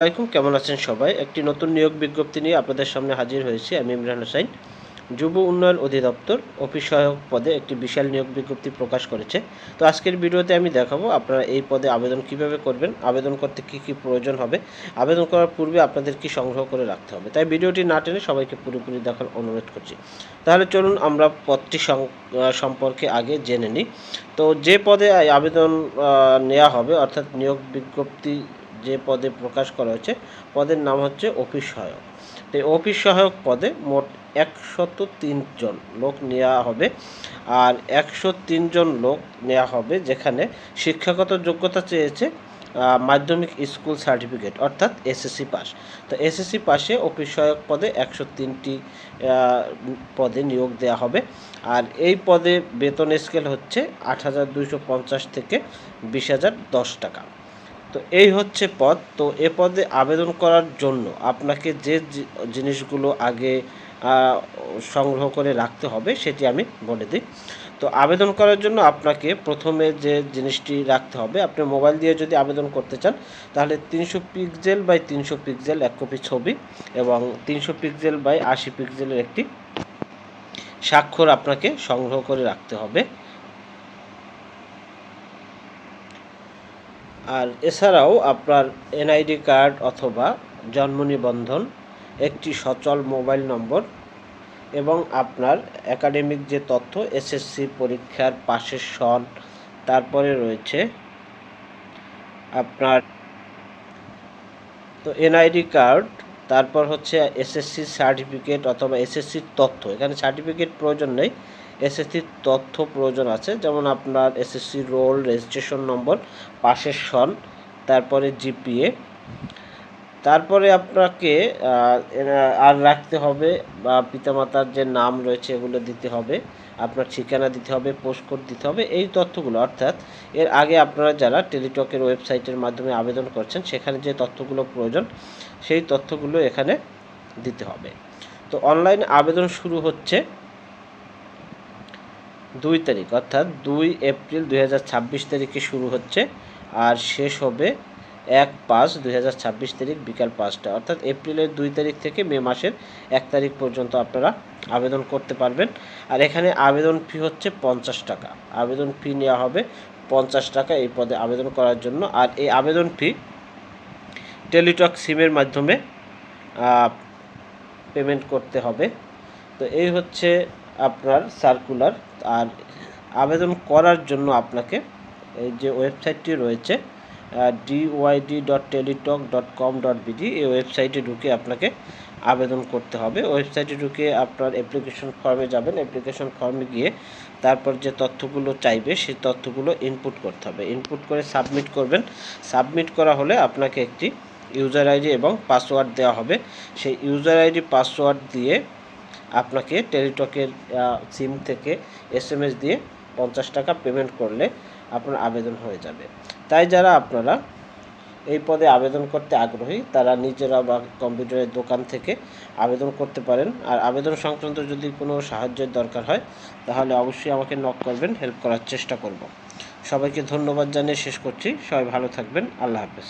আসসালামাইকুম, কেমন আছেন সবাই? একটি নতুন নিয়োগ বিজ্ঞপ্তি নিয়ে আপনাদের সামনে হাজির হয়েছি। আমি ইমরান হোসাইন। যুব উন্নয়ন অধিদপ্তর অফিস সহায়ক পদে একটি বিশাল নিয়োগ বিজ্ঞপ্তি প্রকাশ করেছে। তো আজকের ভিডিওতে আমি দেখাবো আপনারা এই পদে আবেদন কিভাবে করবেন, আবেদন করতে কি কি প্রয়োজন হবে, আবেদন করার পূর্বে আপনাদের কি সংগ্রহ করে রাখতে হবে। তাই ভিডিওটি না টেনে সবাইকে পুরোপুরি দেখার অনুরোধ করছি। তাহলে চলুন আমরা পদটি সম্পর্কে আগে জেনে নিই। তো যে পদে আবেদন নেওয়া হবে, অর্থাৎ নিয়োগ বিজ্ঞপ্তি যে পদে প্রকাশ করা হয়েছে, পদের নাম হচ্ছে অফিস সহায়ক। তো এই অফিস সহায়ক পদে মোট 103 জন লোক নেওয়া হবে। আর 103 জন লোক নেওয়া হবে যেখানে শিক্ষাগত যোগ্যতা চেয়েছে মাধ্যমিক স্কুল সার্টিফিকেট, অর্থাৎ এসএসসি পাস। তো এসএসসি পাশে অফিস সহায়ক পদে 103টি পদে নিয়োগ দেওয়া হবে। আর এই পদে বেতন স্কেল হচ্ছে 8,250 থেকে 20,010 টাকা। তো এই হচ্ছে পদ। তো এ পদে আবেদন করার জন্য আপনাকে যে জিনিসগুলো আগে সংগ্রহ করে রাখতে হবে সেটি আমি বলে দিই। তো আবেদন করার জন্য আপনাকে প্রথমে যে জিনিসটি রাখতে হবে, আপনি মোবাইল দিয়ে যদি আবেদন করতে চান তাহলে 300 পিক্সেল বাই 300 পিক্সেল এক কপি ছবি এবং 300 পিক্সেল বাই 80 পিক্সেলের একটি স্বাক্ষর আপনাকে সংগ্রহ করে রাখতে হবে। আর এছাড়াও আপনার এনআইডি কার্ড অথবা জন্ম নিবন্ধন, একটি সচল মোবাইল নম্বর এবং আপনার একাডেমিক যে তথ্য, এসএসসি পরীক্ষার পাশের সন, তারপরে রয়েছে আপনার তো এনআইডি কার্ড, তারপর হচ্ছে এসএসসি সার্টিফিকেট অথবা এসএসসির তথ্য। এখানে সার্টিফিকেট প্রয়োজন নেই, এসএসসির তথ্য প্রয়োজন আছে, যেমন আপনার এসএসসি রোল, রেজিস্ট্রেশন নম্বর, পাশের সন, তারপরে জিপিএ। তারপরে আপনাকে আর রাখতে হবে বা পিতামাতার যে নাম রয়েছে এগুলো দিতে হবে, আপনার ঠিকানা দিতে হবে, পোস্ট কোড দিতে হবে, এই তথ্যগুলো। অর্থাৎ এর আগে আপনারা যারা টেলিটকের ওয়েবসাইটের মাধ্যমে আবেদন করছেন সেখানে যে তথ্যগুলো প্রয়োজন সেই তথ্যগুলো এখানে দিতে হবে। তো অনলাইনে আবেদন শুরু হচ্ছে 2 তারিখ, অর্থাৎ 2 এপ্রিল 2026 তারিখে শুরু হচ্ছে আর শেষ হবে 1/5/2026 তারিখ বিকাল 5টা। অর্থাৎ এপ্রিলের 2 তারিখ থেকে মে মাসের 1 তারিখ পর্যন্ত আপনারা আবেদন করতে পারবেন। আর এখানে আবেদন ফি হচ্ছে 50 টাকা। আবেদন ফি নেওয়া হবে 50 টাকা এই পদে আবেদন করার জন্য। আর এই আবেদন ফি টেলিটক সিমের মাধ্যমে পেমেন্ট করতে হবে। তো এই হচ্ছে আপনার সার্কুলার। আর আবেদন করার জন্য আপনাকে এই যে ওয়েবসাইটটি রয়েছে dyd.teletalk.com.bd, এই ওয়েবসাইটে ঢুকে আপনাকে আবেদন করতে হবে। ওয়েবসাইটে ঢুকে আপনার অ্যাপ্লিকেশন ফর্মে যাবেন, অ্যাপ্লিকেশন ফর্মে গিয়ে তারপর যে তথ্যগুলো চাইবে সেই তথ্যগুলো ইনপুট করতে হবে। ইনপুট করে সাবমিট করবেন। সাবমিট করা হলে আপনাকে একটি ইউজার আইডি এবং পাসওয়ার্ড দেওয়া হবে। সেই ইউজার আইডি পাসওয়ার্ড দিয়ে আপনাকে টেলিটকের সিম থেকে এসএমএস দিয়ে 50 টাকা পেমেন্ট করলে আপনার আবেদন হয়ে যাবে। তাই যারা আপনারা এই পদে আবেদন করতে আগ্রহী তারা নিজেরা বা কম্পিউটারের দোকান থেকে আবেদন করতে পারেন। আর আবেদন সংক্রান্ত যদি কোনো সাহায্যের দরকার হয় তাহলে অবশ্যই আমাকে নক করবেন, হেল্প করার চেষ্টা করব। সবাইকে ধন্যবাদ জানিয়ে শেষ করছি। সবাই ভালো থাকবেন। আল্লাহ হাফেজ।